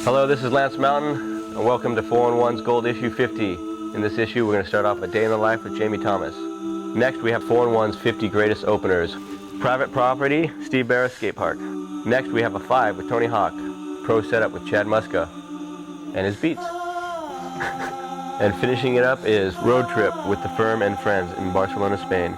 Hello, this is Lance Mountain, and welcome to 411's Gold Issue 50. In this issue, we're going to start off a day in the life with Jamie Thomas. Next, we have 411's 50 greatest openers. Private Property, Steve Berra, Skatepark. Next, we have a 5 with Tony Hawk. Pro Setup with Chad Muska and his beats. And finishing it up is Road Trip with The Firm and Friends in Barcelona, Spain.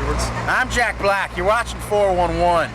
Edwards. I'm Jack Black. You're watching 411.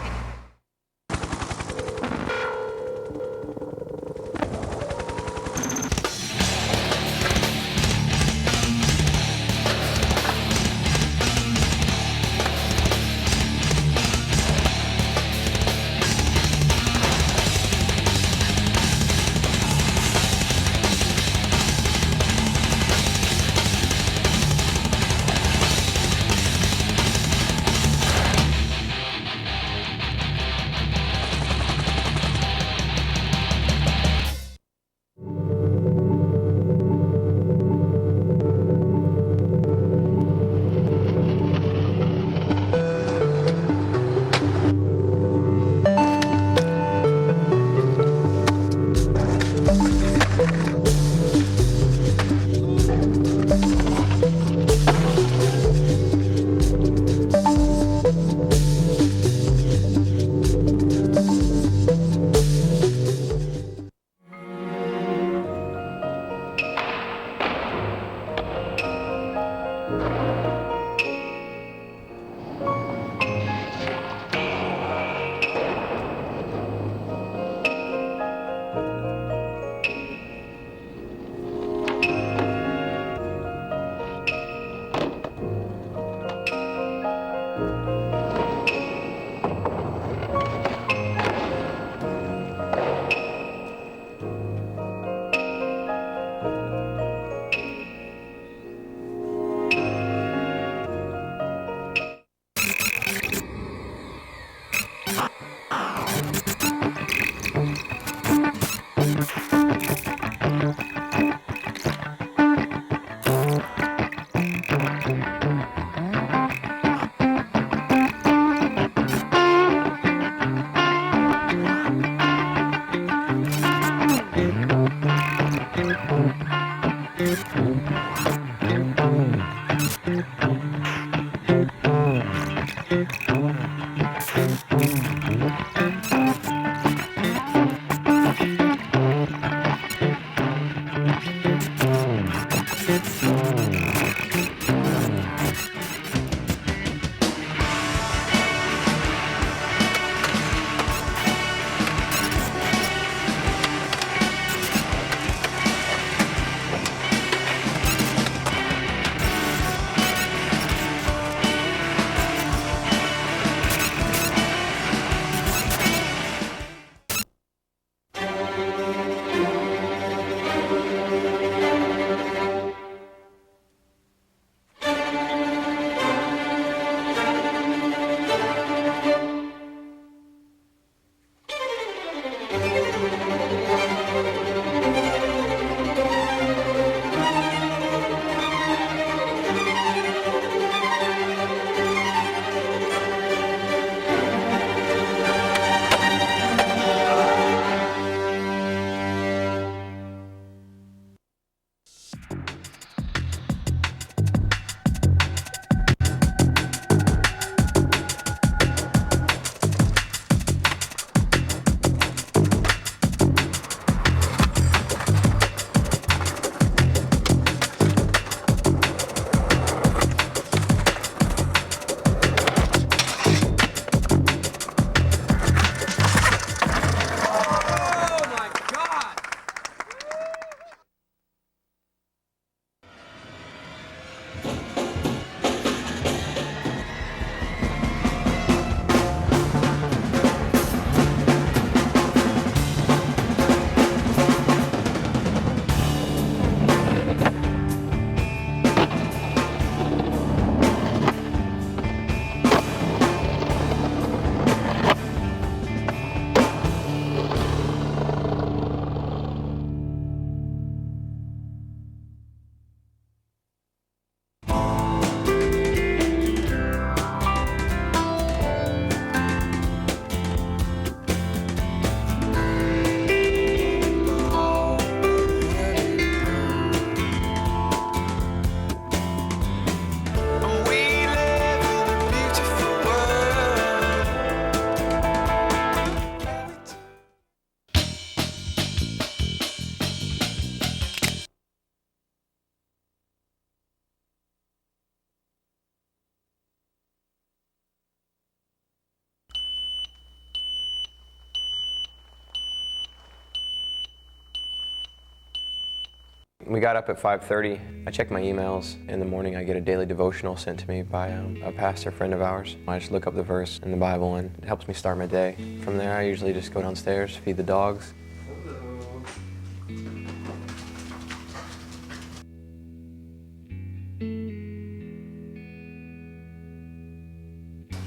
We got up at 5:30. I check my emails. In the morning, I get a daily devotional sent to me by a pastor friend of ours. I just look up the verse in the Bible, and it helps me start my day. From there, I usually just go downstairs, feed the dogs.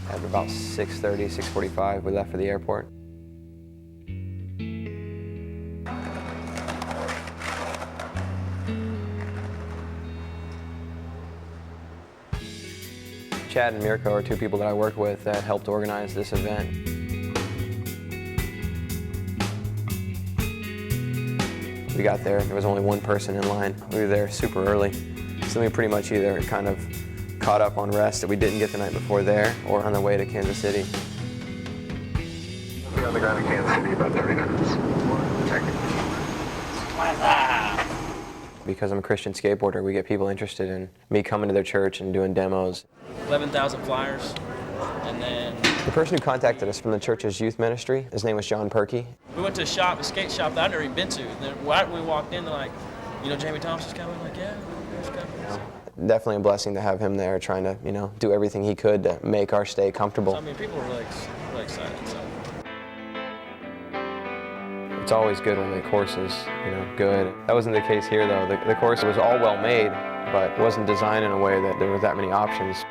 At about 6:30, 6:45, we left for the airport. Chad and Mirko are two people that I work with that helped organize this event. We got there was only one person in line. We were there super early, so we pretty much either kind of caught up on rest that we didn't get the night before there, or on the way to Kansas City. We're on the ground in Kansas City about 30 minutes. Technically. Because I'm a Christian skateboarder, we get people interested in me coming to their church and doing demos. 11,000 flyers, and then The person who contacted us from the church's youth ministry, his name was John Perky. we went to a skate shop that I'd never even been to. And then right when we walked in, they're like, you know, Jamie Thomas is coming. Like, yeah, he's coming. Definitely a blessing to have him there, trying to, do everything he could to make our stay comfortable. So, I mean, people were really excited. So. It's always good when the course is, good. That wasn't the case here, though. The course was all well made, but wasn't designed in a way that there were that many options.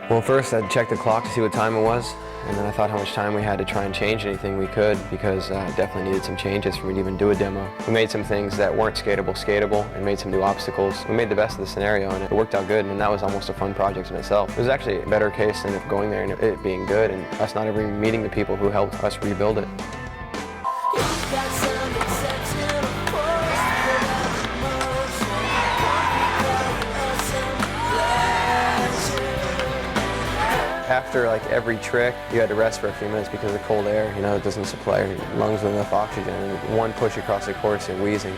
Well, first I'd check the clock to see what time it was, and then I thought how much time we had to try and change anything we could, because I definitely needed some changes for me to even do a demo. We made some things that weren't skatable, and made some new obstacles. We made the best of the scenario, and it worked out good, and that was almost a fun project in itself. It was actually a better case than if going there and it being good, and us not ever meeting the people who helped us rebuild it. After every trick, you had to rest for a few minutes because of the cold air. It doesn't supply your lungs with enough oxygen. And one push across the course, you're wheezing.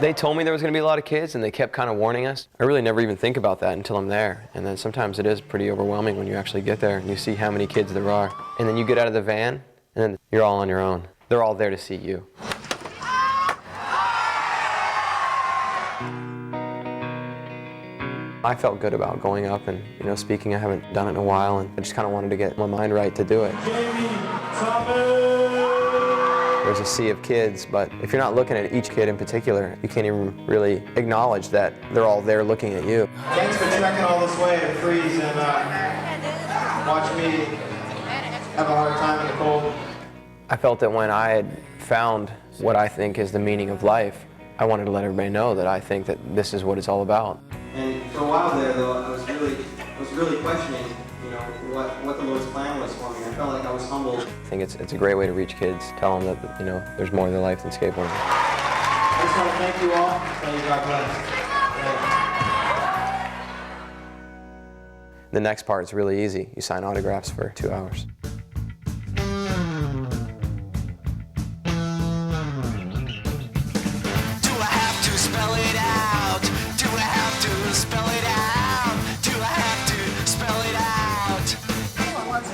They told me there was going to be a lot of kids, and they kept kind of warning us. I really never even think about that until I'm there. And then sometimes it is pretty overwhelming when you actually get there and you see how many kids there are. And then you get out of the van, and then you're all on your own. They're all there to see you. I felt good about going up and, speaking. I haven't done it in a while, and I just kind of wanted to get my mind right to do it. There's a sea of kids, but if you're not looking at each kid in particular, you can't even really acknowledge that they're all there looking at you. Thanks for trekking all this way to freeze and watch me have a hard time in the cold. I felt that when I had found what I think is the meaning of life, I wanted to let everybody know that I think that this is what it's all about. And for a while there, though, I was really questioning, what the Lord's plan was for me. I felt like I was humbled. I think it's a great way to reach kids, tell them that, there's more to their life than skateboarding. I just want to thank you all. Thank you, God bless. The next part is really easy. You sign autographs for 2 hours.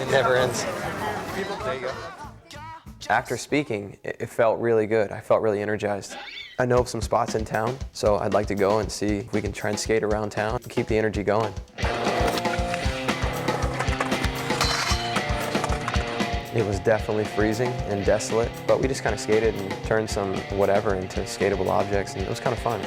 It never ends. There you go. After speaking, it felt really good. I felt really energized. I know of some spots in town, so I'd like to go and see if we can try and skate around town and keep the energy going. It was definitely freezing and desolate, but we just kind of skated and turned some whatever into skatable objects, and it was kind of fun.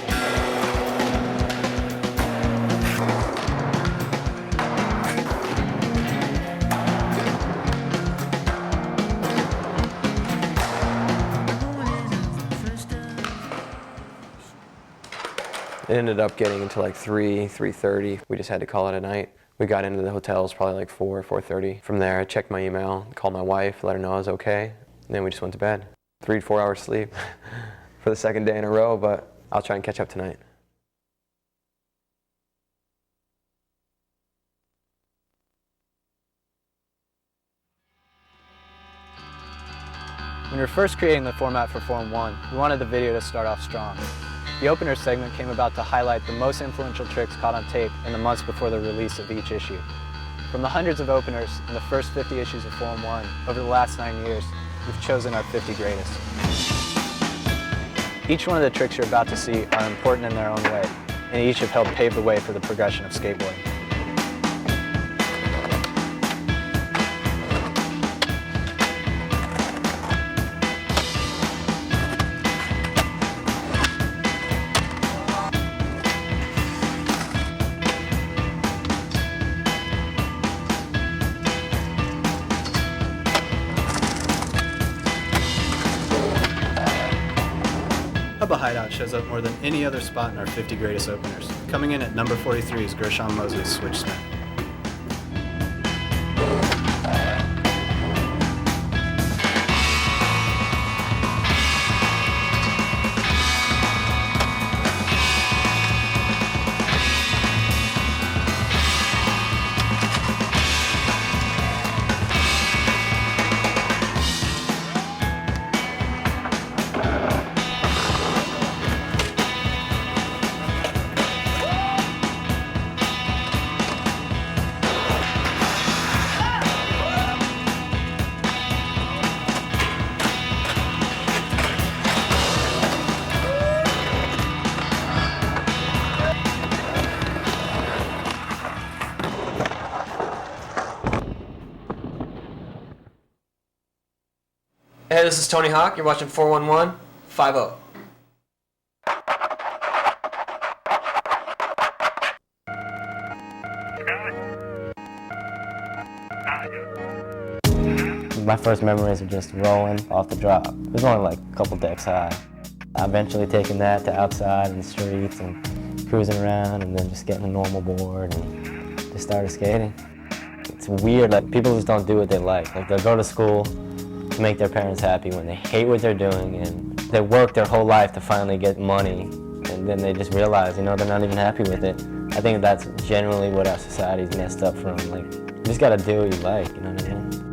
It ended up getting into 3:30. We just had to call it a night. We got into the hotels probably 4:30. From there, I checked my email, called my wife, let her know I was okay, and then we just went to bed. 3 to 4 hours sleep for the second day in a row, but I'll try and catch up tonight. When we were first creating the format for 411, we wanted the video to start off strong. The opener segment came about to highlight the most influential tricks caught on tape in the months before the release of each issue. From the hundreds of openers in the first 50 issues of 411 over the last 9 years, we've chosen our 50 greatest. Each one of the tricks you're about to see are important in their own way, and each have helped pave the way for the progression of skateboarding. Hubba Hideout shows up more than any other spot in our 50 greatest openers. Coming in at number 43 is Gershon Moses' Switch Spin. Hey, this is Tony Hawk. You're watching 411-50. My first memories of just rolling off the drop. It was only like a couple decks high. I eventually taken that to outside in the streets and cruising around and then just getting a normal board and just started skating. It's weird, like people just don't do what they like. Like they'll go to school to make their parents happy when they hate what they're doing and they work their whole life to finally get money and then they just realize, you know, they're not even happy with it. I think that's generally what our society's messed up from. Like, you just gotta do what you like, you know what I mean?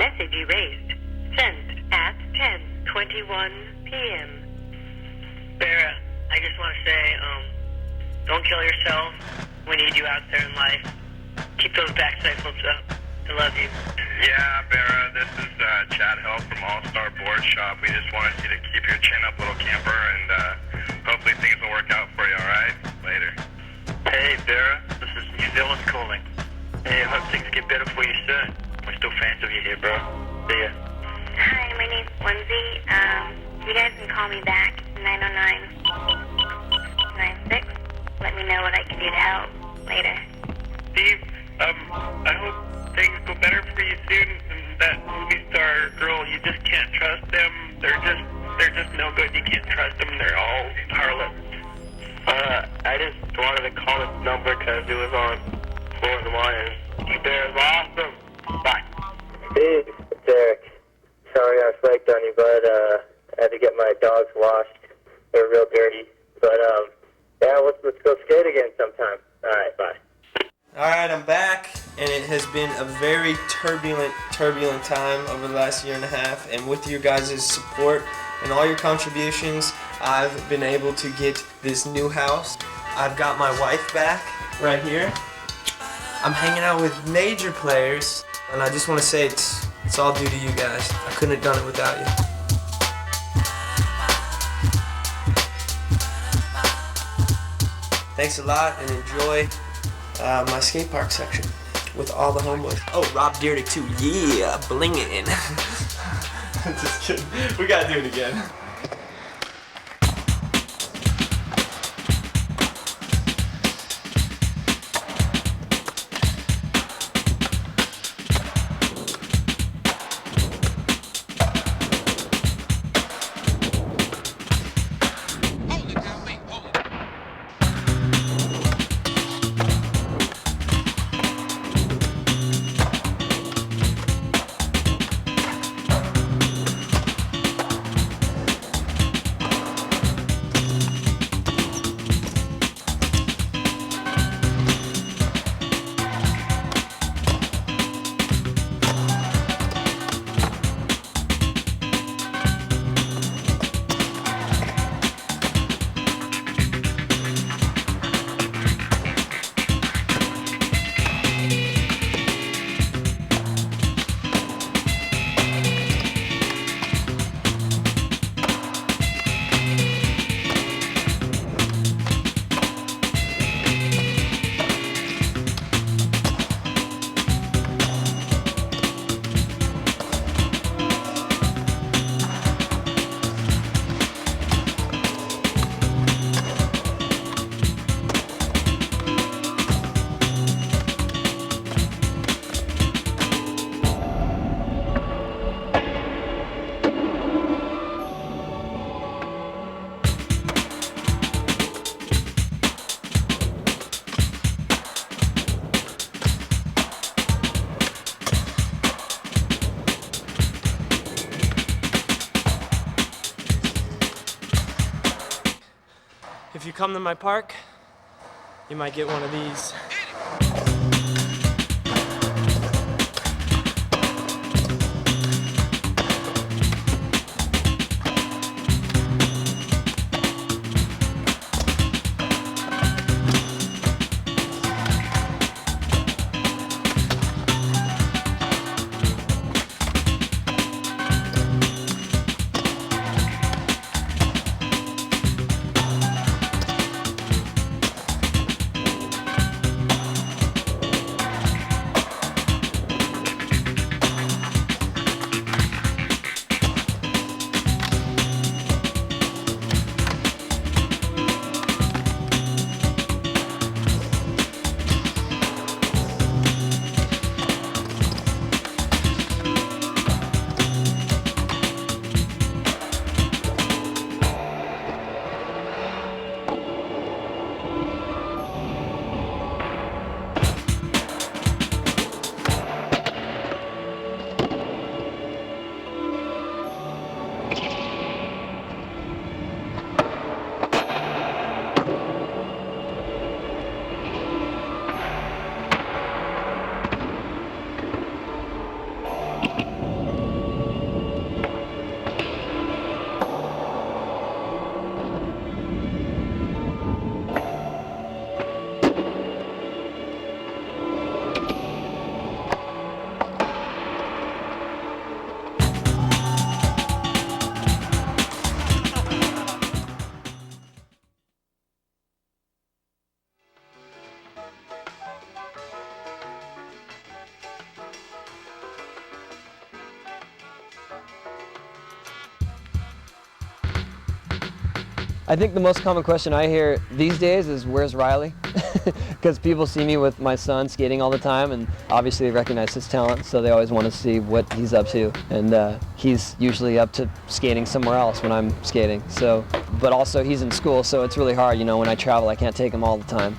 Message erased. Sent at 10:21 p.m. Berra, I just want to say, don't kill yourself. We need you out there in life. Keep those backside flips up. I love you. Yeah, Berra, this is Chad Hill from All-Star Board Shop. We just wanted you to keep your chin up, little camper, and hopefully things will work out for you, all right? Later. Hey, Berra, this is New Zealand calling. Hey, I hope things get better for you soon. We're still fans of you here, bro. See ya. Hi, my name's Lindsay. You guys can call me back, 909-96. Let me know what I can do to help. Later. Steve, I hope things go better for you soon. And that movie star girl, you just can't trust them. They're just no good. You can't trust them. They're all harlots. I just wanted to call this number because it was on 411 and you Bear's awesome. Bye. Steve, it's Eric. Sorry I flaked on you, bud. I had to get my dogs washed. They're real dirty. But, yeah, let's go skate again sometime. All right, bye. Alright, I'm back, and it has been a very turbulent time over the last year and a half, and with your guys' support and all your contributions, I've been able to get this new house. I've got my wife back right here. I'm hanging out with major players, and I just want to say it's all due to you guys. I couldn't have done it without you. Thanks a lot, and enjoy my skate park section with all the homeboys. Oh, Rob Deerdick too. Yeah, blingin'. Just kidding. We gotta do it again. If you come to my park, you might get one of these. I think the most common question I hear these days is, where's Riley? Because people see me with my son skating all the time, and obviously they recognize his talent, so they always want to see what he's up to. And he's usually up to skating somewhere else when I'm skating. So, but also he's in school, so it's really hard. You know, when I travel, I can't take him all the time.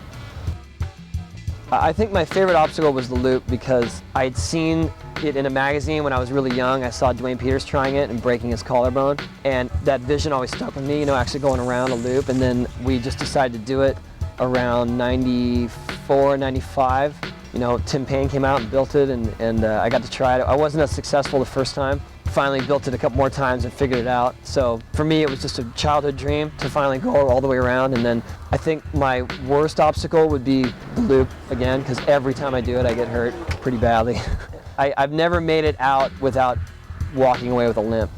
I think my favorite obstacle was the loop because I'd seen it in a magazine when I was really young. I saw Dwayne Peters trying it and breaking his collarbone, and that vision always stuck with me, you know, actually going around a loop. And then we just decided to do it around 94, 95. You know, Tim Payne came out and built it, and I got to try it. I wasn't as successful the first time. Finally built it a couple more times and figured it out. So for me, it was just a childhood dream to finally go all the way around. And then I think my worst obstacle would be the loop again, because every time I do it, I get hurt pretty badly. I've never made it out without walking away with a limp.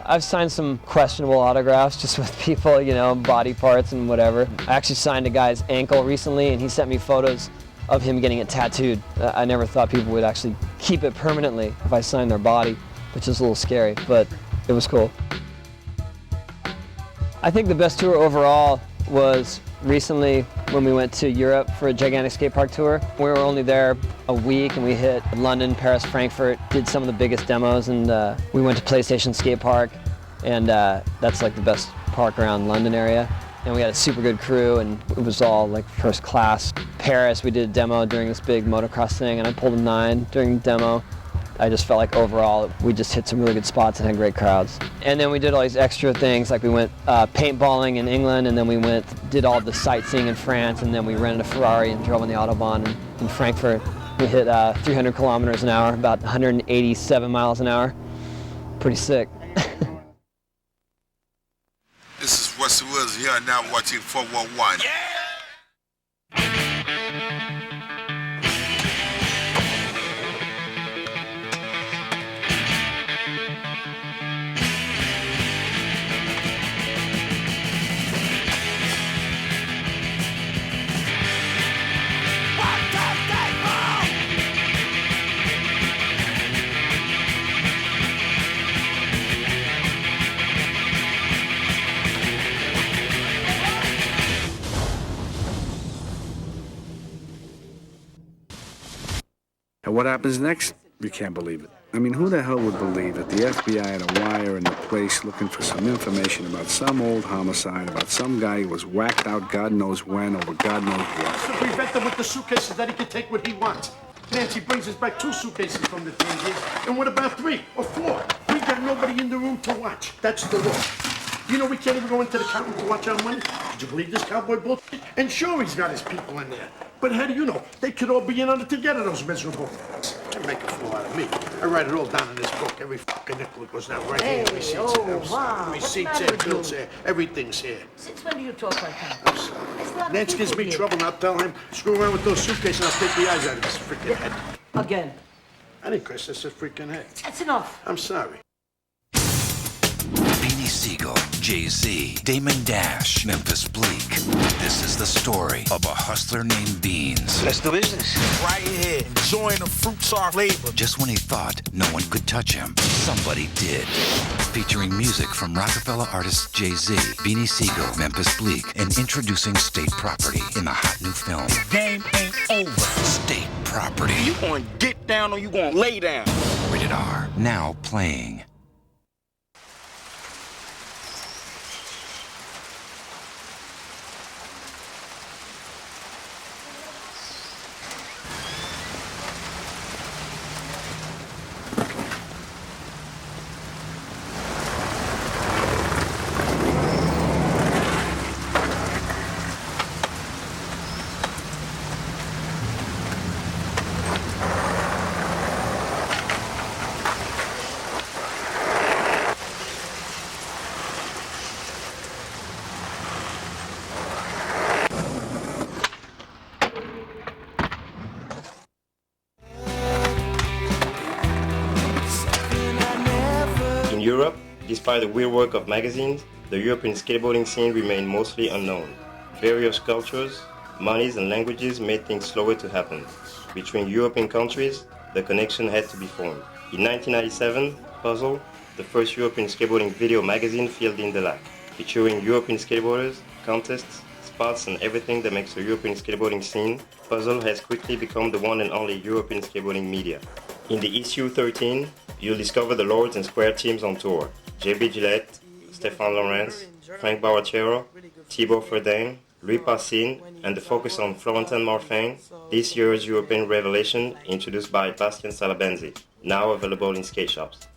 I've signed some questionable autographs just with people, you know, body parts and whatever. I actually signed a guy's ankle recently, and he sent me photos of him getting it tattooed. I never thought people would actually keep it permanently if I signed their body, which is a little scary, but it was cool. I think the best tour overall was recently when we went to Europe for a gigantic skate park tour. We were only there a week, and we hit London, Paris, Frankfurt, did some of the biggest demos, and we went to PlayStation Skate Park, and that's like the best park around London area. And we had a super good crew, and it was all like first class. Paris, we did a demo during this big motocross thing, and I pulled a 9 during the demo. I just felt like overall we just hit some really good spots and had great crowds. And then we did all these extra things, like we went paintballing in England, and then we did all the sightseeing in France, and then we rented a Ferrari and drove on the Autobahn in Frankfurt. We hit 300 kilometers an hour, about 187 miles an hour. Pretty sick. This is Wesley Wills here, now watching 411. Yeah! And what happens next? You can't believe it. I mean, who the hell would believe that the FBI had a wire in the place looking for some information about some old homicide, about some guy who was whacked out God knows when over God knows what? To prevent him with the suitcases that he can take what he wants. Nancy brings us back 2 suitcases from the thing, and what about 3 or 4? We got nobody in the room to watch. That's the law. You know we can't even go into the counter to watch our money? Did you believe this cowboy bullshit? And sure, he's got his people in there. But how do you know? They could all be in on it together, those miserable f***s. Can't make a fool out of me. I write it all down in this book. Every fucking nickel goes down right here. Receipts here. Wow. Receipts here, bills here. Everything's here. Since when do you talk like that? I'm sorry. Nance gives me trouble, and I'll tell him, screw around with those suitcases, and I'll take the eyes out of his freaking head. Again. I didn't curse, that's his freaking head. That's enough. I'm sorry. Beanie Siegel, Jay-Z, Damon Dash, Memphis Bleak. This is the story of a hustler named Beans. Let's do business. Right here, enjoying the fruits of our labor. Just when he thought no one could touch him, somebody did. Featuring music from Rockefeller artist Jay-Z, Beanie Siegel, Memphis Bleak, and introducing State Property in the hot new film. Game ain't over. State Property. You gonna get down or you gonna lay down? Rated R. Now playing. In Europe, despite the weird work of magazines, the European skateboarding scene remained mostly unknown. Various cultures, monies and languages made things slower to happen. Between European countries, the connection had to be formed. In 1997, Puzzle, the first European skateboarding video magazine fielding the lac, featuring European skateboarders, contests, spots, and everything that makes the European skateboarding scene. Puzzle has quickly become the one and only European skateboarding media. In the issue 13, you'll discover the Lords and Square teams on tour: JB Gillette, Stéphane Lawrence, Frank Barachero, Thibaut Fredin, Louis Passine, and the focus on Florentin Morfin, this year's European revelation introduced by Bastien Salabenzi, now available in skate shops.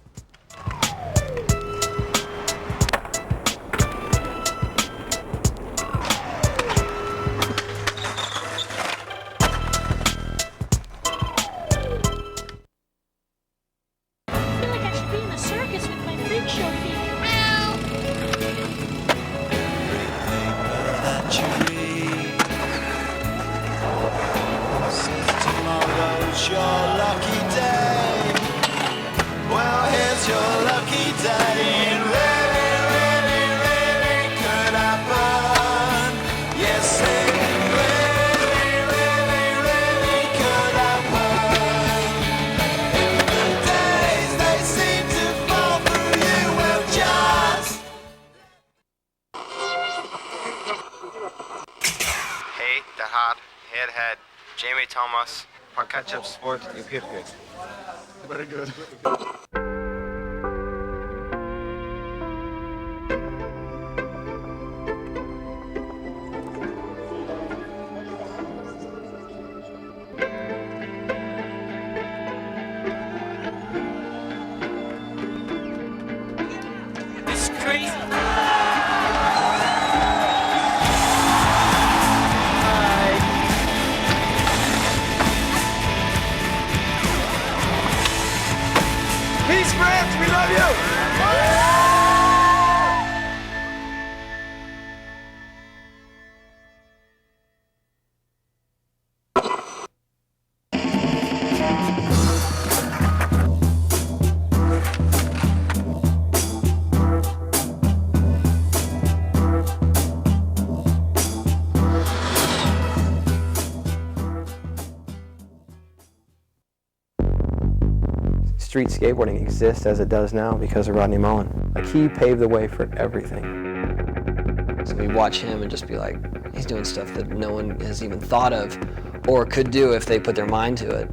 Head, Jamie Thomas, catch-up sport in Kirchart. Very good. It's crazy. Peace, friends. We love you. Street skateboarding exists as it does now because of Rodney Mullen. Like, he paved the way for everything. So we watch him and just be like, he's doing stuff that no one has even thought of or could do if they put their mind to it.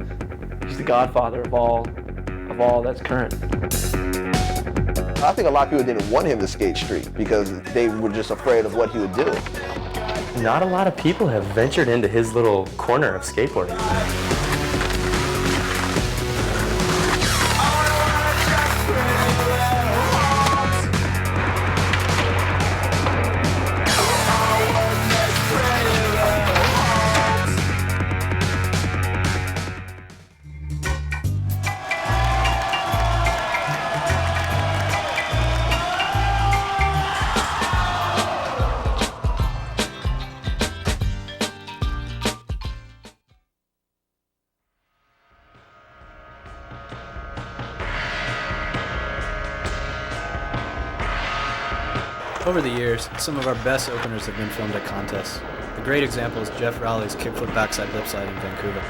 He's the godfather of all that's current. I think a lot of people didn't want him to skate street because they were just afraid of what he would do. Not a lot of people have ventured into his little corner of skateboarding. Over the years, some of our best openers have been filmed at contests. A great example is Jeff Rowley's kickflip backside lipslide in Vancouver.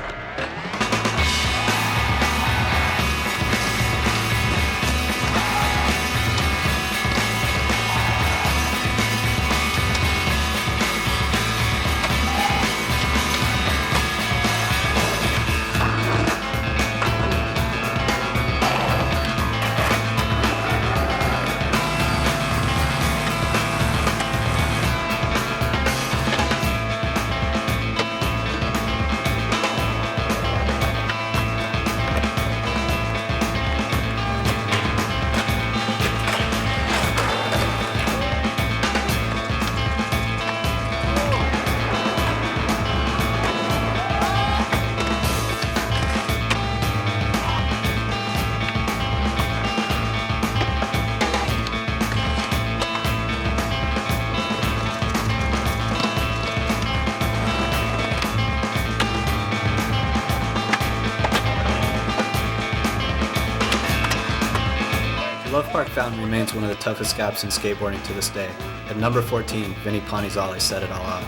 Love Park Fountain remains one of the toughest gaps in skateboarding to this day. At number 14, Vinny Panizale set it all out.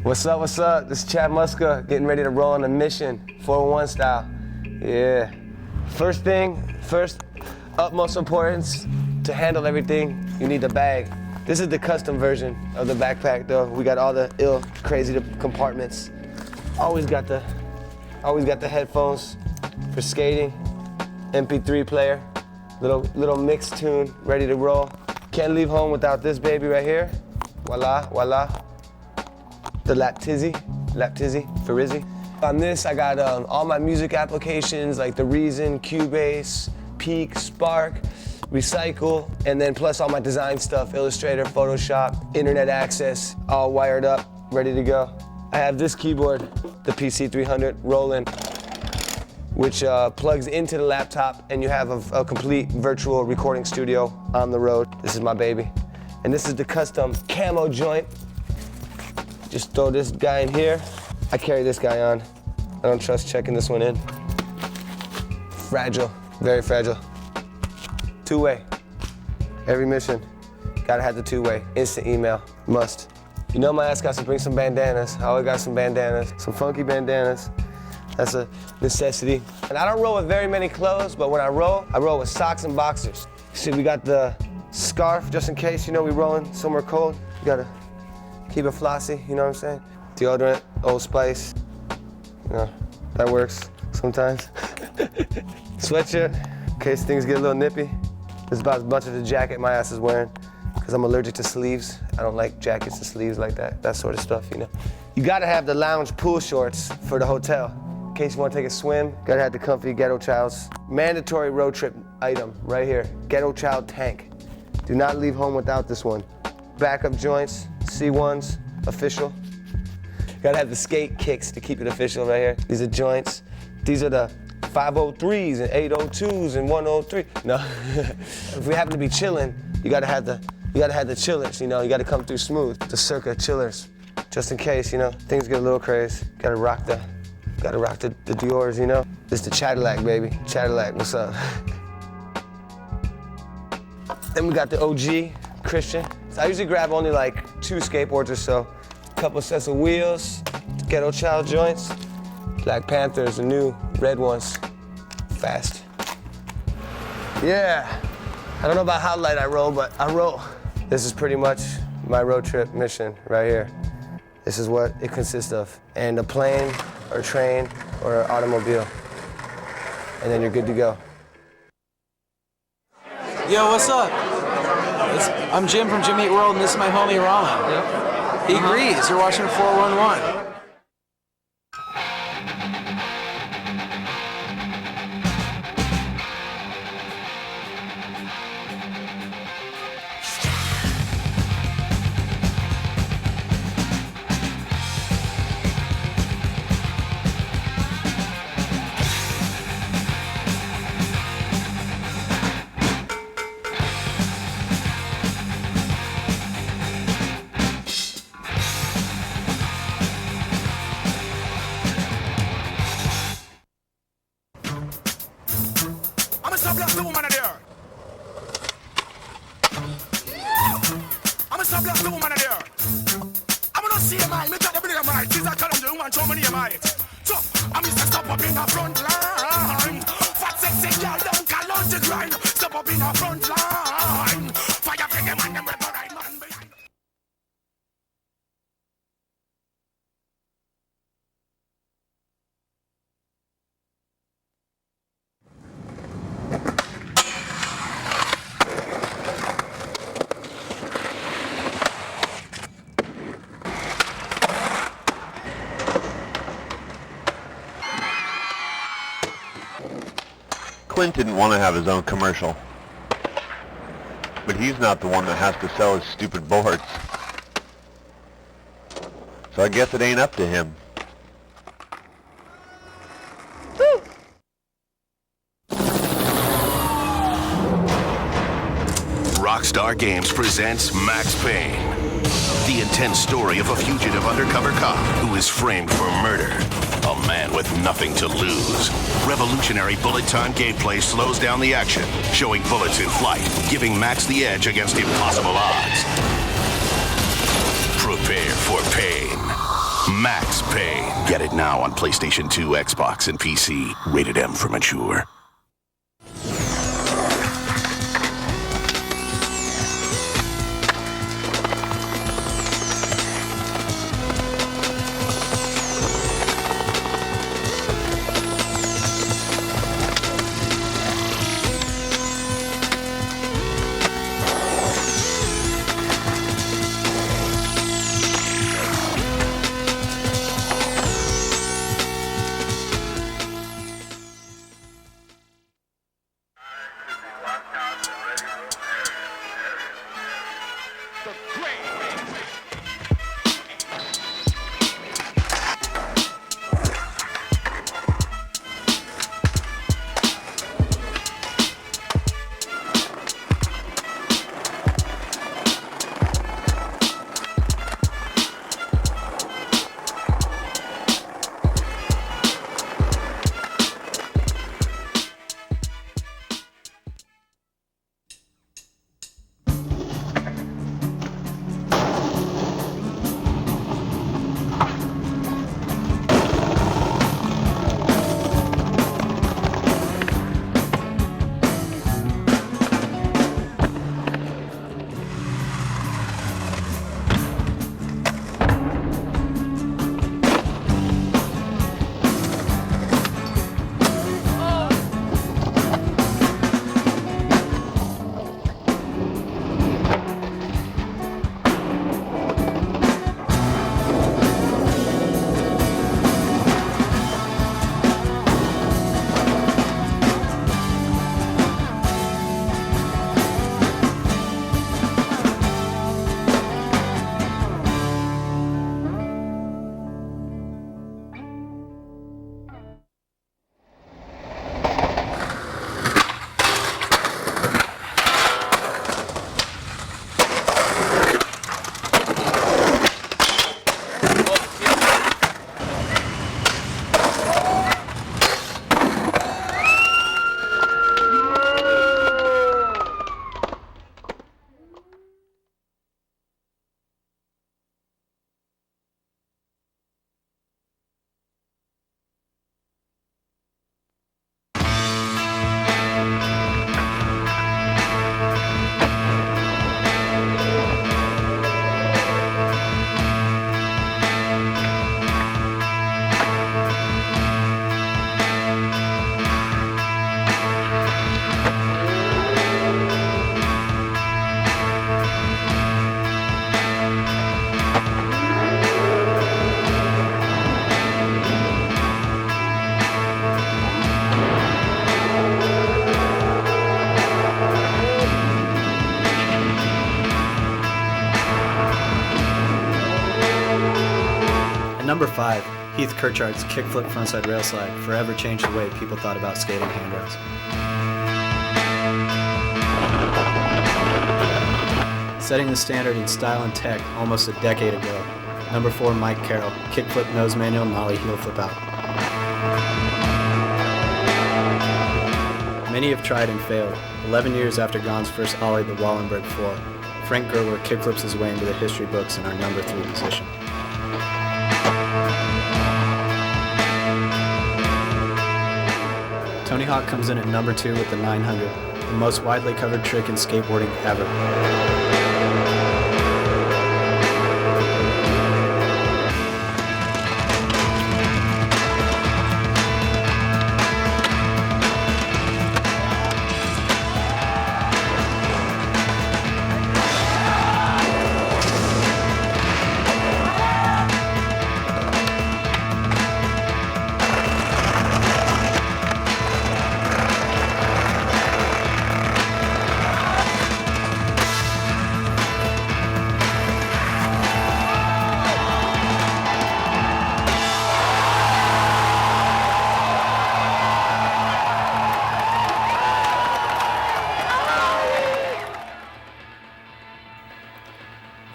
What's up, what's up? This is Chad Muska, getting ready to roll on a mission, 411 style. Yeah. First utmost importance, to handle everything, you need the bag. This is the custom version of the backpack though. We got all the crazy compartments. Always got the headphones for skating, MP3 player, little mix tune, ready to roll. Can't leave home without this baby right here. Voila, voila. The lap tizzy, Farizzi. On this, I got all my music applications like the Reason, Cubase, Peak, Spark, Recycle, and then plus all my design stuff, Illustrator, Photoshop, internet access, all wired up, ready to go. I have this keyboard, the PC300 Roland, which plugs into the laptop, and you have a complete virtual recording studio on the road. This is my baby. And this is the custom camo joint. Just throw this guy in here. I carry this guy on. I don't trust checking this one in. Fragile, very fragile. Two-way, every mission. Gotta have the two-way, instant email, must. You know my ass got to bring some bandanas. I always got some bandanas, some funky bandanas. That's a necessity. And I don't roll with very many clothes, but when I roll with socks and boxers. See, we got the scarf, just in case, you know, we rolling somewhere cold. You gotta keep it flossy, you know what I'm saying? Deodorant, Old Spice, you know, that works sometimes. Sweatshirt, in case things get a little nippy. This is about as much of the jacket my ass is wearing, because I'm allergic to sleeves. I don't like jackets and sleeves like that sort of stuff, you know. You gotta have the lounge pool shorts for the hotel. In case you wanna take a swim, gotta have the comfy Ghetto Child's mandatory road trip item right here, Ghetto Child tank. Do not leave home without this one. Backup joints, C1s, official. Gotta have the skate kicks to keep it official right here. These are joints. These are the 503s and 802s and 103. No, if we happen to be chilling, you gotta have the chillers, you know, you gotta come through smooth. The Circa chillers, just in case, you know, things get a little crazy. Gotta rock the Dior's, you know. This is the Cadillac, baby. Cadillac, what's up? Then we got the OG Christian. So I usually grab only like 2 skateboards or so. A couple sets of wheels, Ghetto Child joints. Black Panthers, the new red ones. Fast. Yeah. I don't know about how light I roll, but I roll. This is pretty much my road trip mission right here. This is what it consists of. And a plane, or a train, or an automobile. And then you're good to go. Yo, what's up? I'm Jim from Jim Eat World, and this is my homie Rama. Yep. He agrees. You're watching 411. Clint didn't want to have his own commercial, but he's not the one that has to sell his stupid boards. So I guess it ain't up to him. Rockstar Games presents Max Payne, the intense story of a fugitive undercover cop who is framed for murder. A man with nothing to lose. Revolutionary bullet time gameplay slows down the action, showing bullets in flight, giving Max the edge against impossible odds. Prepare for pain. Max Payne. Get it now on PlayStation 2, Xbox, and PC. Rated M for mature. Number 5, Heath Kirchart's kickflip frontside rail slide forever changed the way people thought about skating handrails. Setting the standard in style and tech almost a decade ago, number 4, Mike Carroll, kickflip nose manual nollie heel flip out. Many have tried and failed. 11 years after Gahn's first ollie the Wallenberg 4, Frank Gerwer kickflips his way into the history books in our number 3 position. Tony Hawk comes in at number 2 with the 900, the most widely covered trick in skateboarding ever.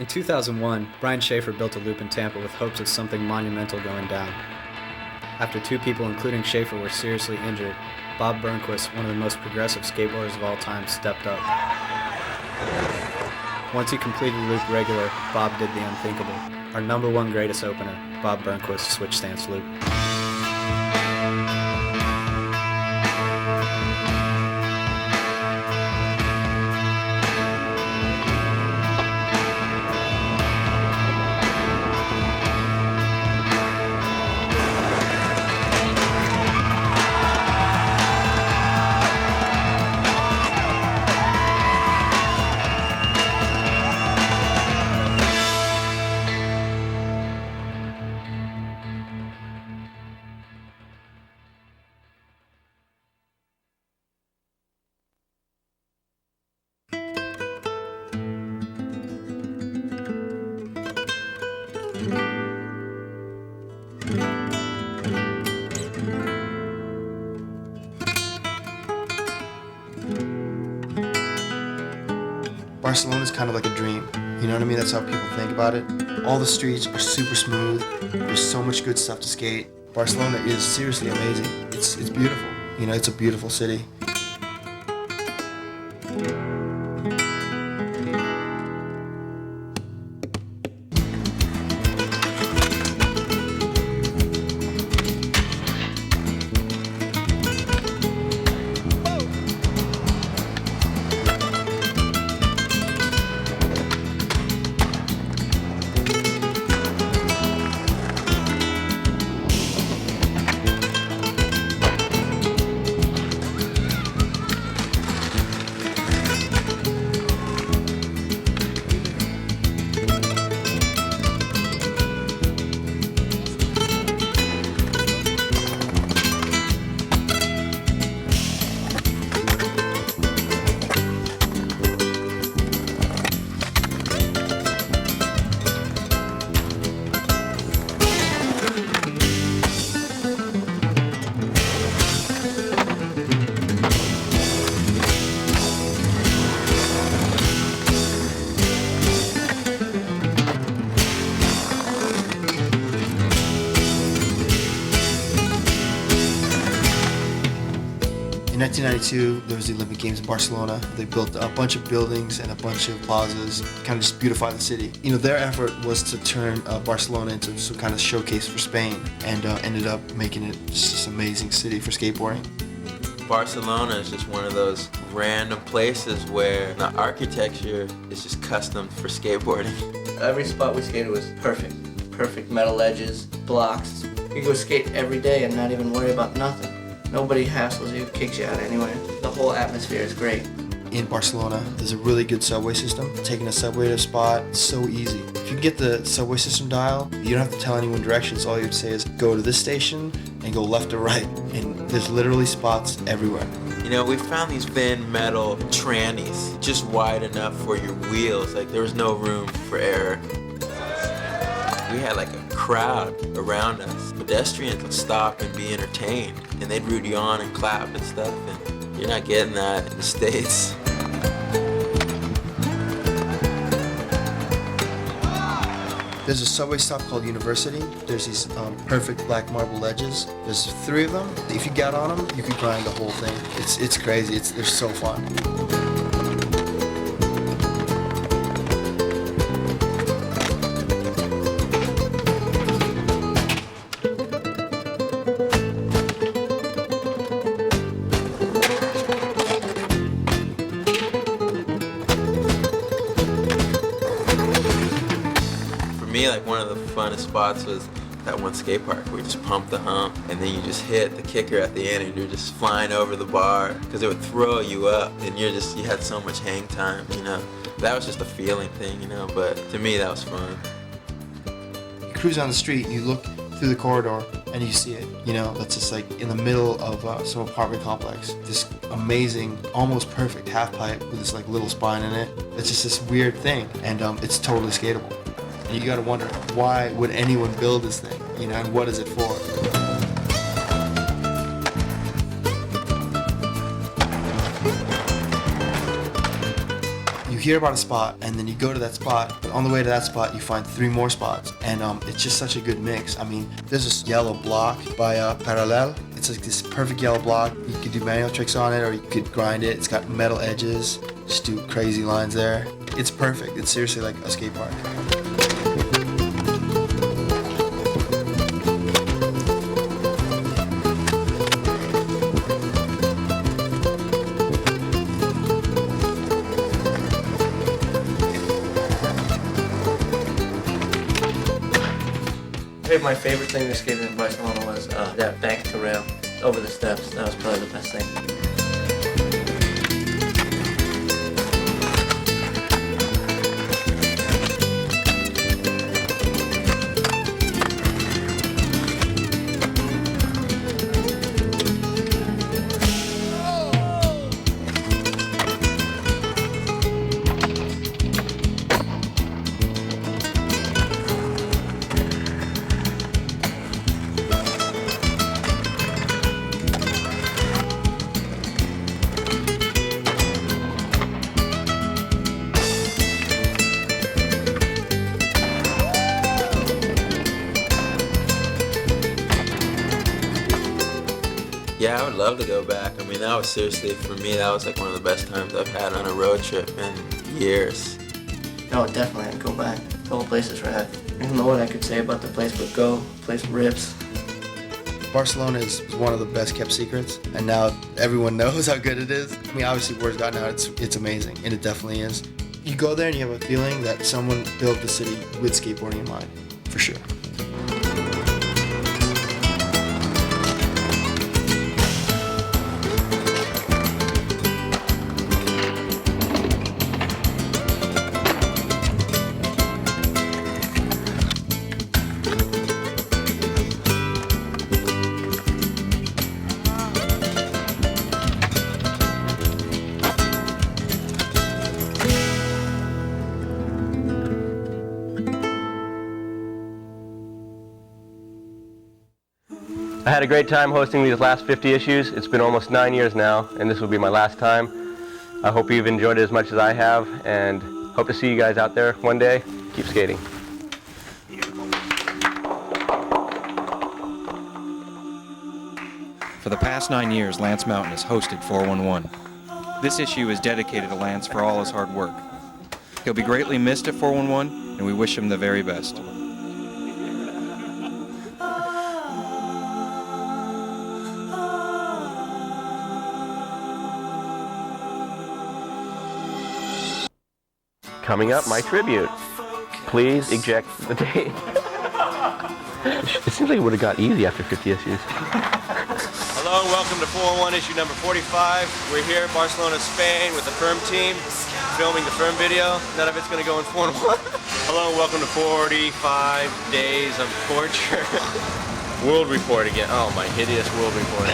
In 2001, Brian Schaefer built a loop in Tampa with hopes of something monumental going down. After 2 people, including Schaefer, were seriously injured, Bob Burnquist, one of the most progressive skateboarders of all time, stepped up. Once he completed loop regular, Bob did the unthinkable. Our #1 greatest opener, Bob Burnquist, switched stance loop. Barcelona's kind of like a dream. You know what I mean? That's how people think about it. All the streets are super smooth. There's so much good stuff to skate. Barcelona is seriously amazing. It's beautiful. You know, it's a beautiful city. In 1992, there was the Olympic Games in Barcelona. They built a bunch of buildings and a bunch of plazas, kind of just beautify the city. You know, their effort was to turn Barcelona into some kind of showcase for Spain, and ended up making it just this amazing city for skateboarding. Barcelona is just one of those random places where the architecture is just custom for skateboarding. Every spot we skated was perfect. Perfect metal edges, blocks. You go skate every day and not even worry about nothing. Nobody hassles you, kicks you out anywhere. The whole atmosphere is great. In Barcelona, there's a really good subway system. Taking a subway to a spot, it's so easy. If you get the subway system dial, you don't have to tell anyone directions. All you have to say is go to this station and go left or right. And there's literally spots everywhere. You know, we found these thin metal trannies, just wide enough for your wheels. Like, there was no room for error. We had like a crowd around us. Pedestrians would stop and be entertained, and they'd root you on and clap and stuff, and you're not getting that in the States. There's a subway stop called University. There's these perfect black marble ledges. There's 3 of them. If you got on them, you could grind the whole thing. It's crazy. They're so fun. Like, one of the funnest spots was that one skate park where you just pump the hump and then you just hit the kicker at the end and you're just flying over the bar because it would throw you up and you had so much hang time, you know. That was just a feeling thing, you know, but to me that was fun. You cruise on the street, you look through the corridor and you see it, you know. That's just like in the middle of some apartment complex. This amazing, almost perfect half pipe with this like little spine in it. It's just this weird thing, and it's totally skatable. And you gotta wonder, why would anyone build this thing, you know, and what is it for? You hear about a spot, and then you go to that spot, but on the way to that spot, you find 3 more spots, and it's just such a good mix. I mean, there's this yellow block by Parallel. It's like this perfect yellow block. You could do manual tricks on it, or you could grind it. It's got metal edges, just do crazy lines there. It's perfect. It's seriously like a skate park. My favorite thing to skating in Barcelona was that bank to rail over the steps. That was probably the best thing. Yeah, I would love to go back. I mean, that was seriously, for me, that was like one of the best times I've had on a road trip in years. No, definitely, I'd go back. The whole place is rad. I don't know what I could say about the place, but go. The place rips. Barcelona is one of the best kept secrets, and now everyone knows how good it is. I mean, obviously word's gotten out, it's amazing, and it definitely is. You go there and you have a feeling that someone built the city with skateboarding in mind, for sure. I had a great time hosting these last 50 issues. It's been almost 9 years now, and this will be my last time. I hope you've enjoyed it as much as I have, and hope to see you guys out there one day. Keep skating. For the past 9 years, Lance Mountain has hosted 411. This issue is dedicated to Lance for all his hard work. He'll be greatly missed at 411, and we wish him the very best. Coming up, my tribute. Please eject the tape. It seems like it would have got easy after 50 issues. Hello and welcome to 411 issue number 45. We're here in Barcelona, Spain with the Firm team, filming the Firm video. None of it's going to go in 411. Hello and welcome to 45 days of torture. World report again. Oh, my hideous world report.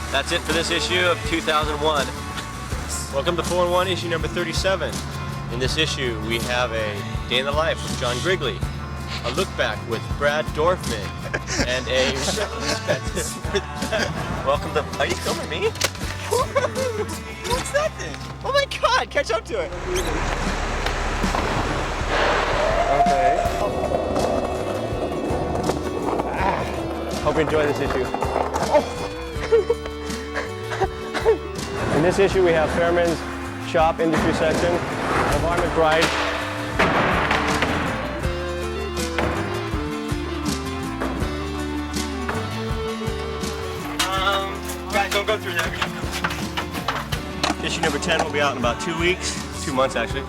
That's it for this issue of 2001. Welcome to 411 issue number 37. In this issue, we have a day in the life with John Grigley, a look back with Brad Dorfman, and a retrospective. Welcome to. Are you filming me? What's that thing? Oh my God! Catch up to it. Okay. Hope you enjoy this issue. In this issue, we have Fairman's shop industry section. Varmint Bride. Guys, don't go through that. Issue number 10 will be out in about 2 weeks. 2 months, actually.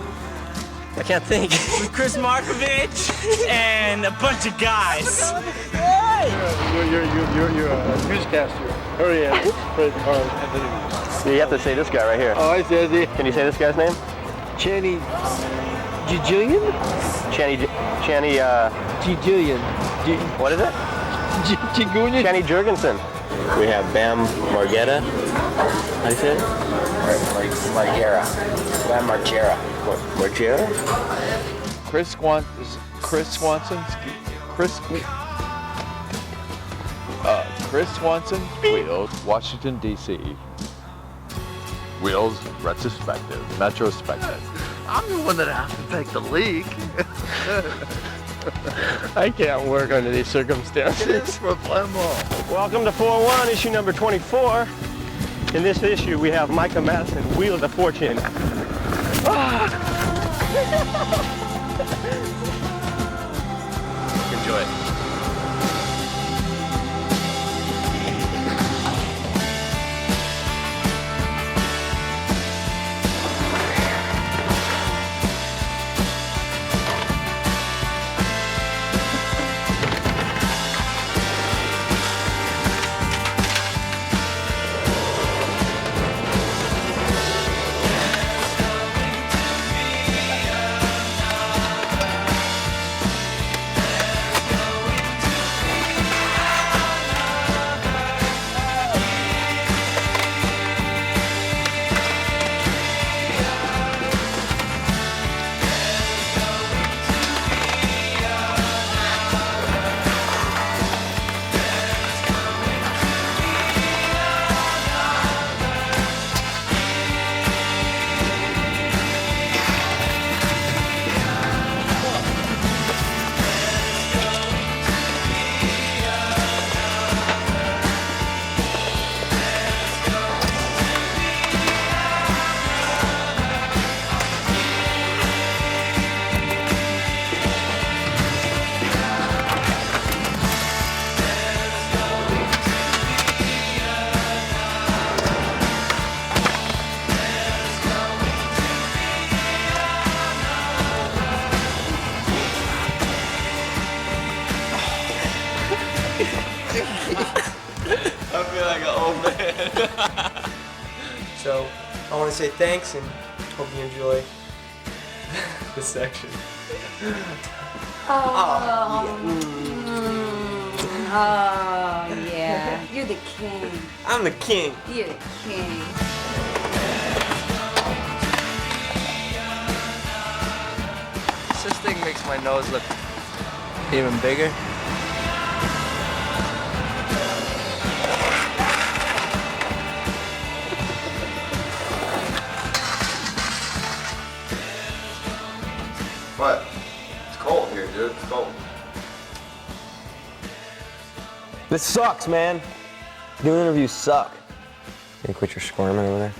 I can't think. With Chris Markovich and a bunch of guys. You're a newscaster. Hurry up. You have to say this guy right here. Oh, I see. Can you say this guy's name? Channy Jillian? Channy, Jillian. What is it? Channy Jurgensen. We have Bam Margera. How do you say it? Margera. Bam Margera. Margera? Chris Swanson. Chris Swanson. Wheels, Washington, D.C. Wheels, retrospective. I'm the one that has to take the leak. I can't work under these circumstances. Welcome to 411, issue number 24. In this issue, we have Micah Madison, Wheel of the Fortune. Ah. Enjoy it. I feel like an old man. So, I want to say thanks and hope you enjoy this section. Oh, yeah. You're the king. I'm the king. You're the king. This thing makes my nose look even bigger. What? It's cold here, dude. It's cold. This sucks, man. Doing interviews suck. You quit your squirming over there?